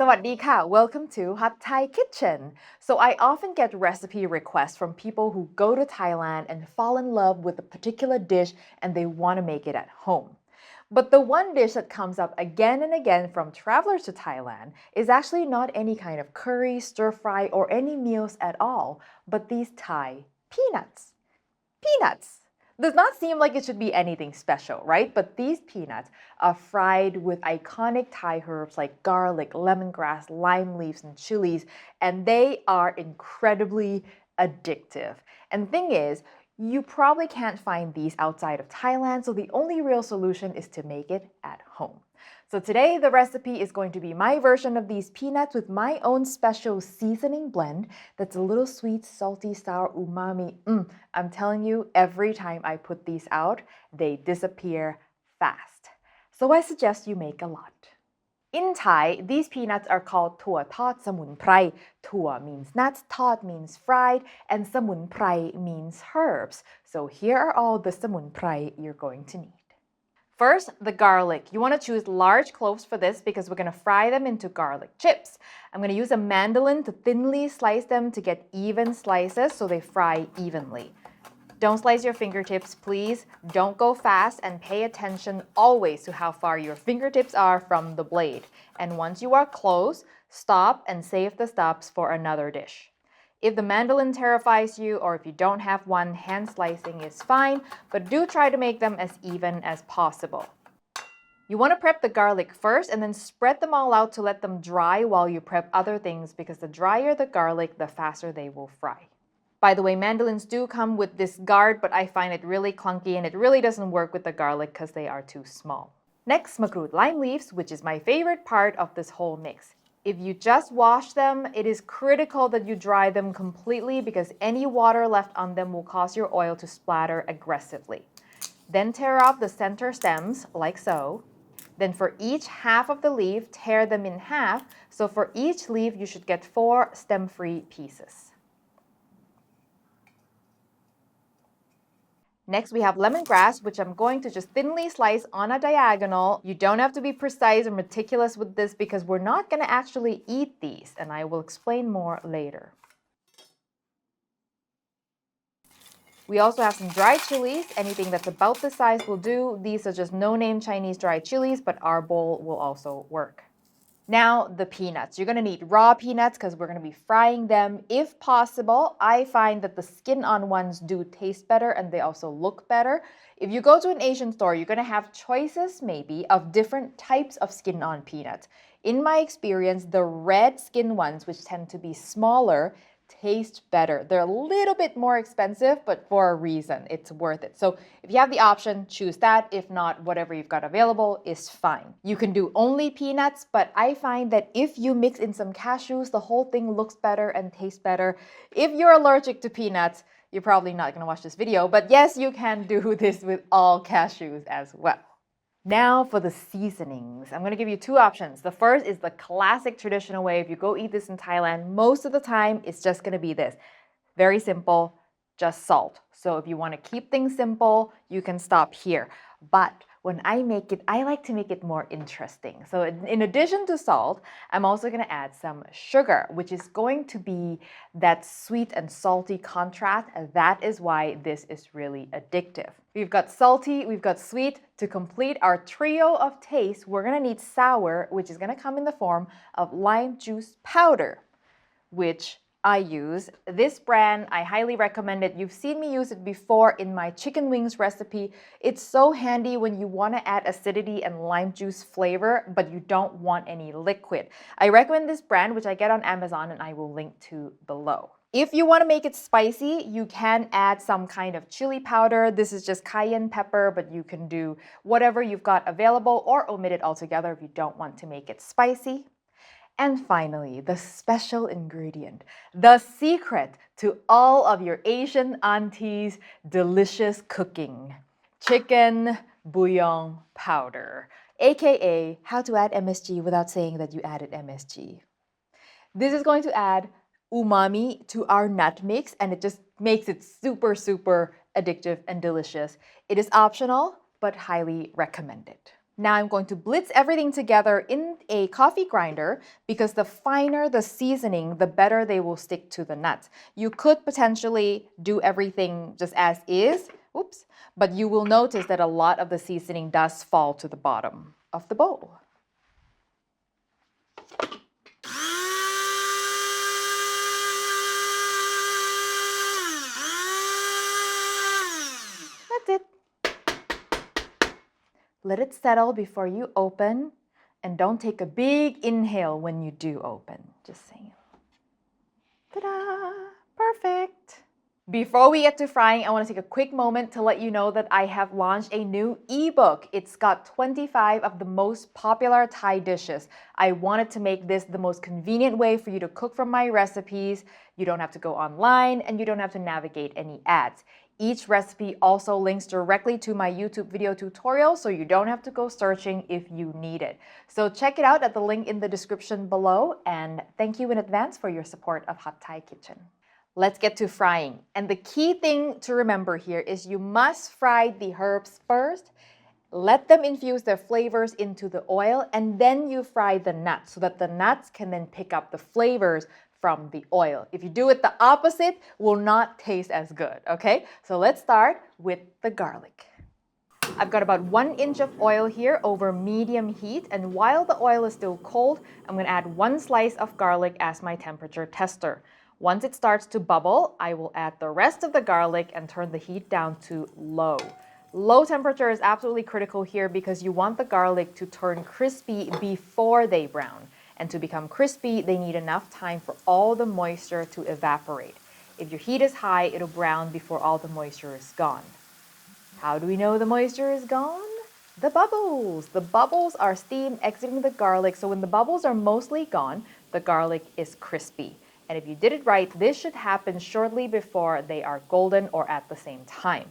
Sawadee welcome to Hot Thai Kitchen. So I often get recipe requests from people who go to Thailand and fall in love with a particular dish and they want to make it at home. But the one dish that comes up again and again from travelers to Thailand is actually not any kind of curry, stir fry, or any meals at all, but these Thai peanuts. Peanuts! Does not seem like it should be anything special, right? But these peanuts are fried with iconic Thai herbs like garlic, lemongrass, lime leaves, and chilies, and they are incredibly addictive. And the thing is, you probably can't find these outside of Thailand, so the only real solution is to make it at home. So today the recipe is going to be my version of these peanuts with my own special seasoning blend that's a little sweet, salty, sour, umami. I'm telling you, every time I put these out, they disappear fast. So I suggest you make a lot. In Thai, these peanuts are called tua tod samun prai. Tua means nuts, tod means fried, and samun prai means herbs. So here are all the samun prai you're going to need. First, the garlic. You want to choose large cloves for this because we're going to fry them into garlic chips. I'm going to use a mandolin to thinly slice them to get even slices so they fry evenly. Don't slice your fingertips, please. Don't go fast and pay attention always to how far your fingertips are from the blade. And once you are close, stop and save the stubs for another dish. If the mandolin terrifies you or if you don't have one, hand slicing is fine, but do try to make them as even as possible. You want to prep the garlic first and then spread them all out to let them dry while you prep other things because the drier the garlic, the faster they will fry. By the way, mandolins do come with this guard, but I find it really clunky and it really doesn't work with the garlic because they are too small. Next, makrut lime leaves, which is my favorite part of this whole mix. If you just wash them, it is critical that you dry them completely because any water left on them will cause your oil to splatter aggressively. Then tear off the center stems, like so. Then for each half of the leaf, tear them in half. So for each leaf, you should get 4 stem-free pieces. Next, we have lemongrass, which I'm going to just thinly slice on a diagonal. You don't have to be precise or meticulous with this because we're not going to actually eat these, and I will explain more later. We also have some dried chilies. Anything that's about this size will do. These are just no-name Chinese dried chilies, but our bowl will also work. Now, the peanuts. You're going to need raw peanuts because we're going to be frying them. If possible, I find that the skin-on ones do taste better and they also look better. If you go to an Asian store, you're going to have choices maybe of different types of skin-on peanuts. In my experience, the red skin ones, which tend to be smaller, taste better. They're a little bit more expensive, but for a reason. It's worth it. So if you have the option, choose that. If not, whatever you've got available is fine. You can do only peanuts, but I find that if you mix in some cashews, the whole thing looks better and tastes better. If you're allergic to peanuts, you're probably not going to watch this video, but yes, you can do this with all cashews as well. Now for the seasonings. I'm going to give you 2 options. The first is the classic traditional way. If you go eat this in Thailand, most of the time it's just going to be this. Very simple, just salt. So if you want to keep things simple, you can stop here. But when I make it, I like to make it more interesting. So in addition to salt, I'm also going to add some sugar, which is going to be that sweet and salty contrast. And that is why this is really addictive. We've got salty, we've got sweet. To complete our trio of taste, we're going to need sour, which is going to come in the form of lime juice powder, which I use. This brand, I highly recommend it. You've seen me use it before in my chicken wings recipe. It's so handy when you want to add acidity and lime juice flavor, but you don't want any liquid. I recommend this brand, which I get on Amazon and I will link to below. If you want to make it spicy, you can add some kind of chili powder. This is just cayenne pepper, but you can do whatever you've got available or omit it altogether if you don't want to make it spicy. And finally, the special ingredient, the secret to all of your Asian aunties' delicious cooking, chicken bouillon powder, aka how to add MSG without saying that you added MSG. This is going to add umami to our nut mix and it just makes it super addictive and delicious. It is optional, but highly recommended. Now I'm going to blitz everything together in a coffee grinder because the finer the seasoning, the better they will stick to the nuts. You could potentially do everything just as is, oops, but you will notice that a lot of the seasoning does fall to the bottom of the bowl. That's it. Let it settle before you open, and don't take a big inhale when you do open. Just saying. Ta-da! Perfect! Before we get to frying, I want to take a quick moment to let you know that I have launched a new ebook. It's got 25 of the most popular Thai dishes. I wanted to make this the most convenient way for you to cook from my recipes. You don't have to go online and you don't have to navigate any ads. Each recipe also links directly to my YouTube video tutorial, so you don't have to go searching if you need it. So check it out at the link in the description below, and thank you in advance for your support of Hot Thai Kitchen. Let's get to frying. And the key thing to remember here is you must fry the herbs first, let them infuse their flavors into the oil, and then you fry the nuts so that the nuts can then pick up the flavors from the oil. If you do it the opposite, will not taste as good, okay? So let's start with the garlic. I've got about 1 inch of oil here over medium heat, and while the oil is still cold, I'm going to add 1 slice of garlic as my temperature tester. Once it starts to bubble, I will add the rest of the garlic and turn the heat down to low. Low temperature is absolutely critical here because you want the garlic to turn crispy before they brown. And to become crispy, they need enough time for all the moisture to evaporate. If your heat is high, it'll brown before all the moisture is gone. How do we know the moisture is gone? The bubbles. The bubbles are steam exiting the garlic, so when the bubbles are mostly gone, the garlic is crispy. And if you did it right, this should happen shortly before they are golden or at the same time.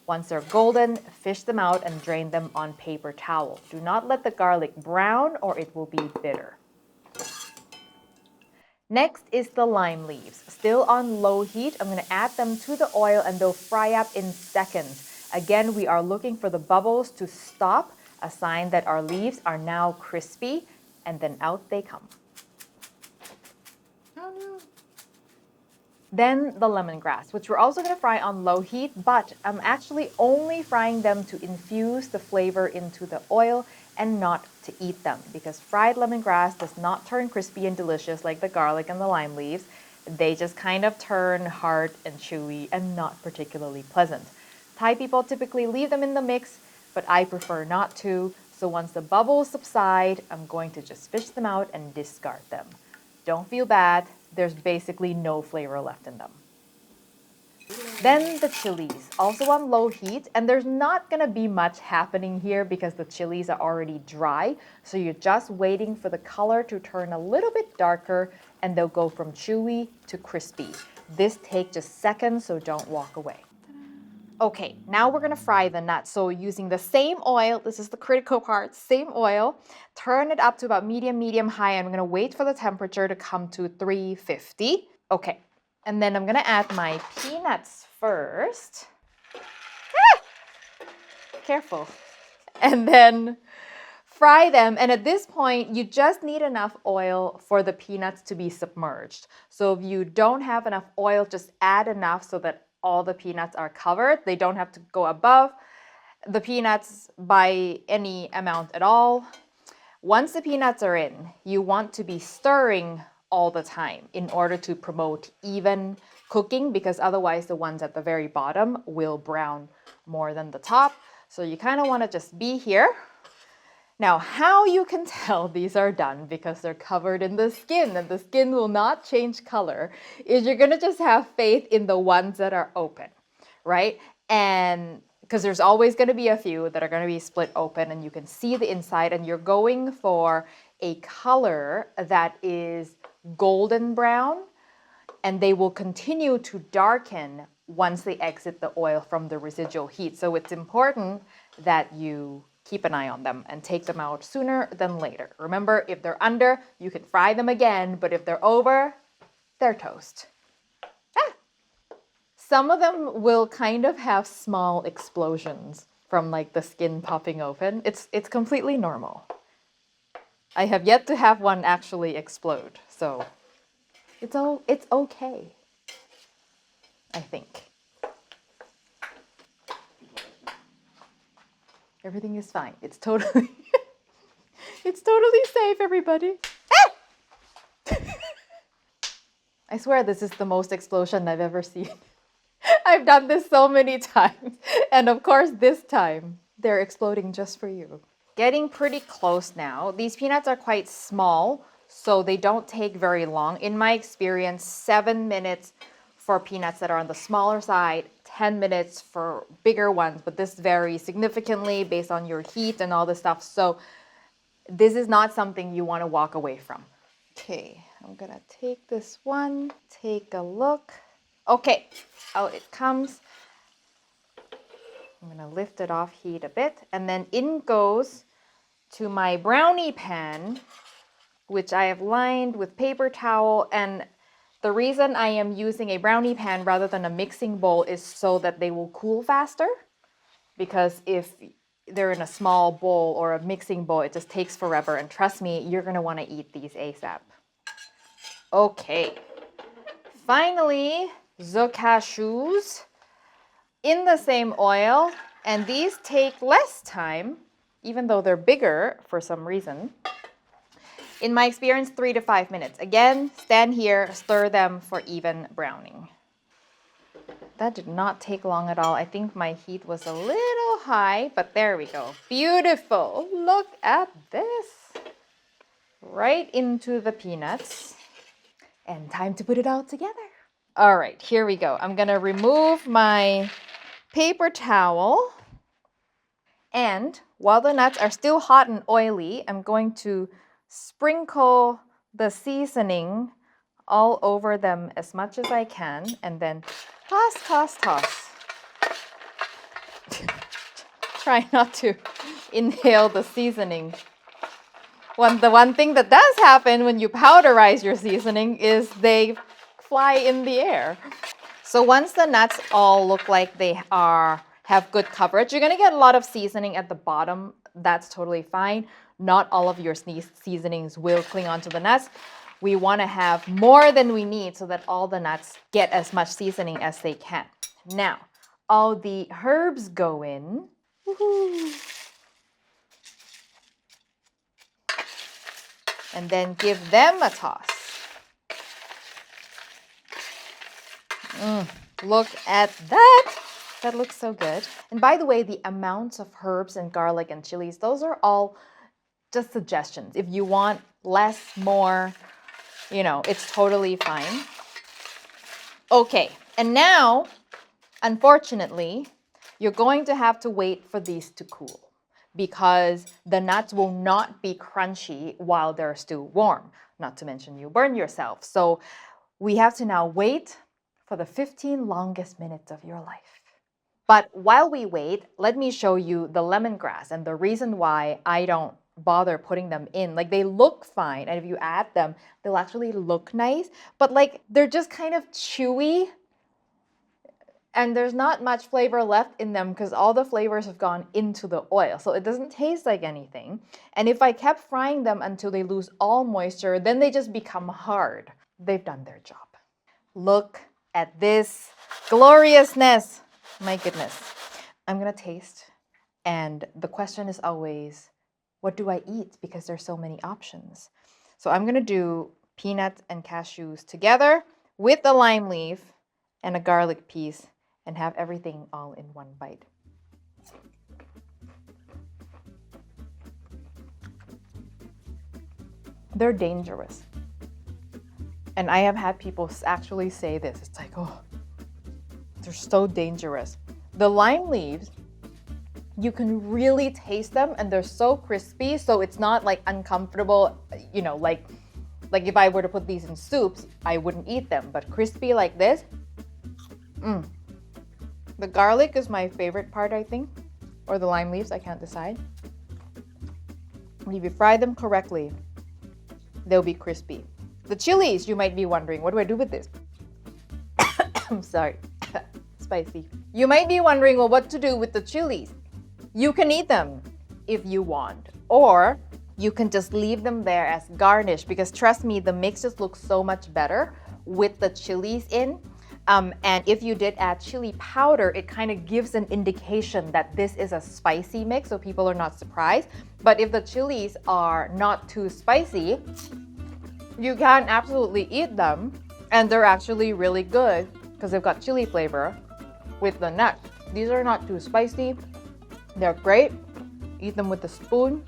Once they're golden, fish them out and drain them on paper towel. Do not let the garlic brown or it will be bitter. Next is the lime leaves. Still on low heat, I'm going to add them to the oil and they'll fry up in seconds. Again, we are looking for the bubbles to stop, a sign that our leaves are now crispy, and then out they come. Then the lemongrass, which we're also going to fry on low heat, but I'm actually only frying them to infuse the flavor into the oil and not to eat them, because fried lemongrass does not turn crispy and delicious like the garlic and the lime leaves. They just kind of turn hard and chewy and not particularly pleasant. Thai people typically leave them in the mix, but I prefer not to. So once the bubbles subside, I'm going to just fish them out and discard them. Don't feel bad. There's basically no flavor left in them. Then the chilies, also on low heat, and there's not going to be much happening here because the chilies are already dry, so you're just waiting for the color to turn a little bit darker and they'll go from chewy to crispy. This takes just seconds, so don't walk away. Okay, now we're going to fry the nuts. So using the same oil, this is the critical part, same oil, turn it up to about medium high, and I'm going to wait for the temperature to come to 350. Okay, and then I'm going to add my peanuts first. Careful. And then fry them, and at this point, you just need enough oil for the peanuts to be submerged. So if you don't have enough oil, just add enough so that all the peanuts are covered. They don't have to go above the peanuts by any amount at all. Once the peanuts are in, you want to be stirring all the time in order to promote even cooking, because otherwise the ones at the very bottom will brown more than the top. So you kind of want to just be here. Now, how you can tell these are done because they're covered in the skin and the skin will not change color is you're going to just have faith in the ones that are open, right? And because there's always going to be a few that are going to be split open and you can see the inside, and you're going for a color that is golden brown, and they will continue to darken once they exit the oil from the residual heat. So it's important that you keep an eye on them and take them out sooner than later. Remember, if they're under, you can fry them again, but if they're over, they're toast. Some of them will kind of have small explosions from like the skin popping open. It's completely normal. I have yet to have one actually explode, so it's okay, I think. Everything is fine. It's totally it's totally safe, everybody. I swear this is the most explosion I've ever seen. I've done this so many times. And of course, this time, they're exploding just for you. Getting pretty close now. These peanuts are quite small, so they don't take very long. In my experience, 7 minutes for peanuts that are on the smaller side, 10 minutes for bigger ones, but this varies significantly based on your heat and all this stuff. So this is not something you want to walk away from. Okay, I'm gonna take this one, take a look. Okay, out it comes. I'm gonna lift it off heat a bit, and then in goes to my brownie pan, which I have lined with paper towel. And the reason I am using a brownie pan rather than a mixing bowl is so that they will cool faster, because if they're in a small bowl or a mixing bowl, it just takes forever, and trust me, you're gonna want to eat these ASAP. Okay, finally, the cashews in the same oil, and these take less time, even though they're bigger for some reason. In my experience, 3 to 5 minutes. Again, stand here, stir them for even browning. That did not take long at all. I think my heat was a little high, but there we go. Beautiful. Look at this. Right into the peanuts. And time to put it all together. All right, here we go. I'm gonna remove my paper towel. And while the nuts are still hot and oily, I'm going to sprinkle the seasoning all over them as much as I can, and then toss, toss, toss. Try not to inhale the seasoning. The one thing that does happen when you powderize your seasoning is they fly in the air. So once the nuts all look like they have good coverage, you're gonna get a lot of seasoning at the bottom. That's totally fine. Not all of your seasonings will cling onto the nuts. We want to have more than we need so that all the nuts get as much seasoning as they can. Now, all the herbs go in. Woohoo. And then give them a toss. Look at that. That looks so good. And by the way, the amounts of herbs and garlic and chilies, those are all just suggestions. If you want less, more, it's totally fine. Okay, and now, unfortunately, you're going to have to wait for these to cool, because the nuts will not be crunchy while they're still warm. Not to mention you burn yourself. So we have to now wait for the 15 longest minutes of your life. But while we wait, let me show you the lemongrass and the reason why I don't bother putting them in. Like, they look fine, and if you add them, they'll actually look nice, but like they're just kind of chewy, and there's not much flavor left in them because all the flavors have gone into the oil, so it doesn't taste like anything. And if I kept frying them until they lose all moisture, then they just become hard. They've done their job. Look at this gloriousness. My goodness. I'm gonna taste, and the question is always, what do I eat? Because there's so many options. So I'm gonna do peanuts and cashews together with a lime leaf and a garlic piece, and have everything all in one bite. They're dangerous. And I have had people actually say this. It's like, oh, they're so dangerous. The lime leaves, you can really taste them, and they're so crispy, so it's not like uncomfortable, like if I were to put these in soups, I wouldn't eat them, but crispy like this. The garlic is my favorite part, I think, or the lime leaves, I can't decide. If you fry them correctly, they'll be crispy. The chilies, you might be wondering, what do I do with this? I'm sorry, spicy. You might be wondering, well, what to do with the chilies? You can eat them if you want, or you can just leave them there as garnish, because trust me, the mix just looks so much better with the chilies in. And if you did add chili powder, it kind of gives an indication that this is a spicy mix, so people are not surprised. But if the chilies are not too spicy, you can absolutely eat them, and they're actually really good because they've got chili flavor with the nuts. These are not too spicy. They're great. Eat them with a spoon.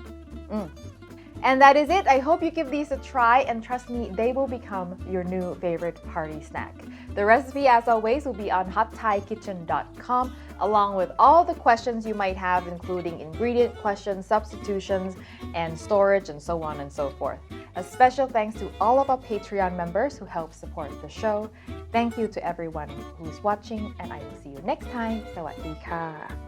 And that is it. I hope you give these a try, and trust me, they will become your new favorite party snack. The recipe, as always, will be on hotthai-kitchen.com, along with all the questions you might have, including ingredient questions, substitutions, and storage, and so on and so forth. A special thanks to all of our Patreon members who help support the show. Thank you to everyone who's watching, and I will see you next time. สวัสดีค่ะ